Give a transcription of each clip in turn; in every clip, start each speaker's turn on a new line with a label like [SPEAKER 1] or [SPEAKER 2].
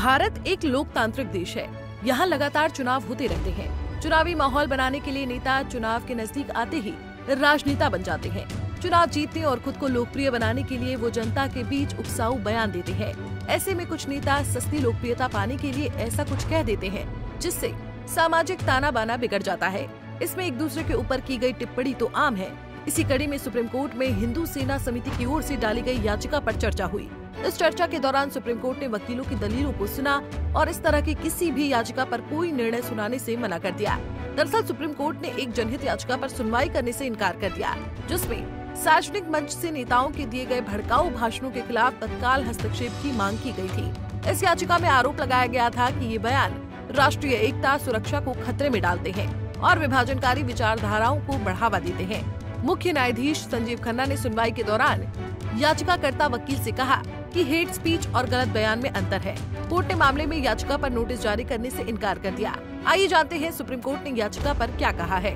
[SPEAKER 1] भारत एक लोकतांत्रिक देश है। यहाँ लगातार चुनाव होते रहते हैं। चुनावी माहौल बनाने के लिए नेता चुनाव के नजदीक आते ही राजनेता बन जाते हैं। चुनाव जीतने और खुद को लोकप्रिय बनाने के लिए वो जनता के बीच उकसाऊ बयान देते हैं। ऐसे में कुछ नेता सस्ती लोकप्रियता पाने के लिए ऐसा कुछ कह देते हैं जिससे सामाजिक ताना बाना बिगड़ जाता है। इसमें एक दूसरे के ऊपर की गई टिप्पणी तो आम है। इसी कड़ी में सुप्रीम कोर्ट में हिंदू सेना समिति की ओर से डाली गई याचिका पर चर्चा हुई। इस चर्चा के दौरान सुप्रीम कोर्ट ने वकीलों की दलीलों को सुना और इस तरह की किसी भी याचिका पर कोई निर्णय सुनाने से मना कर दिया। दरअसल सुप्रीम कोर्ट ने एक जनहित याचिका पर सुनवाई करने से इनकार कर दिया, जिसमें सार्वजनिक मंच से नेताओं के दिए गए भड़काऊ भाषणों के खिलाफ तत्काल हस्तक्षेप की मांग की गई थी। इस याचिका में आरोप लगाया गया था कि ये बयान राष्ट्रीय एकता सुरक्षा को खतरे में डालते हैं और विभाजनकारी विचारधाराओं को बढ़ावा देते हैं। मुख्य न्यायाधीश संजीव खन्ना ने सुनवाई के दौरान याचिकाकर्ता वकील से कहा कि हेट स्पीच और गलत बयान में अंतर है। कोर्ट ने मामले में याचिका पर नोटिस जारी करने से इनकार कर दिया। आइए जानते हैं सुप्रीम कोर्ट ने याचिका पर क्या कहा है।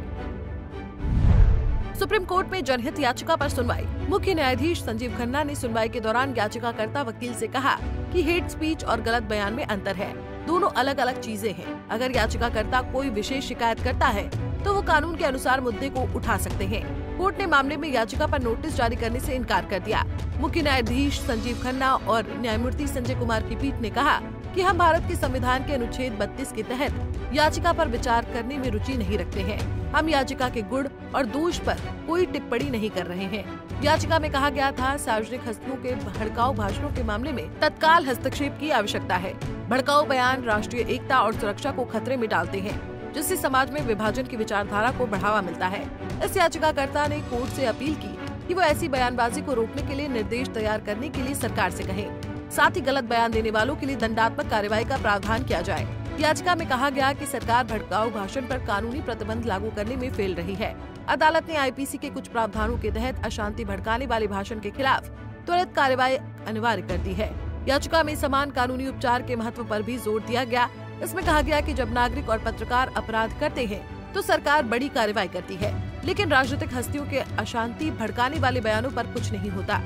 [SPEAKER 1] सुप्रीम कोर्ट में जनहित याचिका पर सुनवाई। मुख्य न्यायाधीश संजीव खन्ना ने सुनवाई के दौरान याचिकाकर्ता वकील से कहा कि हेट स्पीच और गलत बयान में अंतर है, दोनों अलग अलग चीजें हैं। अगर याचिकाकर्ता कोई विशेष शिकायत करता है तो वो कानून के अनुसार मुद्दे को उठा सकते हैं। कोर्ट ने मामले में याचिका पर नोटिस जारी करने से इनकार कर दिया। मुख्य न्यायाधीश संजीव खन्ना और न्यायमूर्ति संजय कुमार की पीठ ने कहा कि हम भारत के संविधान के अनुच्छेद 32 के तहत याचिका पर विचार करने में रुचि नहीं रखते हैं। हम याचिका के गुण और दोष पर कोई टिप्पणी नहीं कर रहे हैं। याचिका में कहा गया था सार्वजनिक हस्तियों के भड़काऊ भाषणों के मामले में तत्काल हस्तक्षेप की आवश्यकता है। भड़काऊ बयान राष्ट्रीय एकता और सुरक्षा को खतरे में डालते हैं, जिससे समाज में विभाजन की विचारधारा को बढ़ावा मिलता है। इस याचिकाकर्ता ने कोर्ट से अपील की कि वो ऐसी बयानबाजी को रोकने के लिए निर्देश तैयार करने के लिए सरकार से कहें। साथ ही गलत बयान देने वालों के लिए दंडात्मक कार्रवाई का प्रावधान किया जाए। याचिका में कहा गया कि सरकार भड़काऊ भाषण पर कानूनी प्रतिबंध लागू करने में फेल रही है। अदालत ने आईपीसी के कुछ प्रावधानों के तहत अशांति भड़काने वाले भाषण के खिलाफ त्वरित कार्रवाई अनिवार्य कर दी है। याचिका में समान कानूनी उपचार के महत्व पर भी जोर दिया गया। इसमें कहा गया कि जब नागरिक और पत्रकार अपराध करते हैं तो सरकार बड़ी कार्रवाई करती है, लेकिन राजनीतिक हस्तियों के अशांति भड़काने वाले बयानों पर कुछ नहीं होता।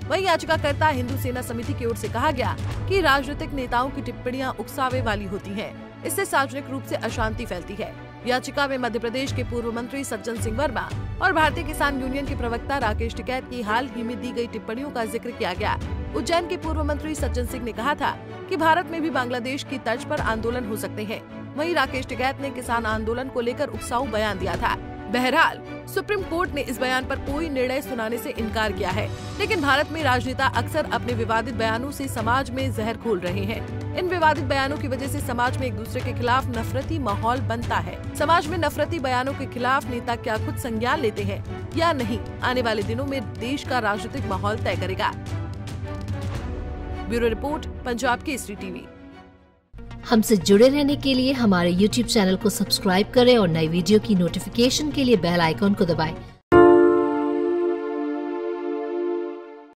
[SPEAKER 1] वहीं याचिकाकर्ता हिंदू सेना समिति की ओर से कहा गया कि राजनीतिक नेताओं की टिप्पणियां उकसावे वाली होती हैं। इससे सार्वजनिक रूप से अशांति फैलती है। याचिका में मध्य प्रदेश के पूर्व मंत्री सज्जन सिंह वर्मा और भारतीय किसान यूनियन के प्रवक्ता राकेश टिकैत की हाल ही में दी गई टिप्पणियों का जिक्र किया गया। उज्जैन के पूर्व मंत्री सज्जन सिंह ने कहा था कि भारत में भी बांग्लादेश की तर्ज पर आंदोलन हो सकते हैं। वहीं राकेश टिकैत ने किसान आंदोलन को लेकर उकसाऊ बयान दिया था। बहरहाल सुप्रीम कोर्ट ने इस बयान पर कोई निर्णय सुनाने से इनकार किया है, लेकिन भारत में राजनेता अक्सर अपने विवादित बयानों से समाज में जहर घोल रहे हैं। इन विवादित बयानों की वजह से समाज में एक दूसरे के खिलाफ नफरती माहौल बनता है। समाज में नफरती बयानों के खिलाफ नेता क्या खुद संज्ञान लेते हैं या नहीं, आने वाले दिनों में देश का राजनीतिक माहौल तय करेगा। Bureau report, Punjab Kesari TV.
[SPEAKER 2] हमसे जुड़े रहने के लिए हमारे YouTube चैनल को सब्सक्राइब करें और नई वीडियो की नोटिफिकेशन के लिए बेल आइकॉन को दबाएं।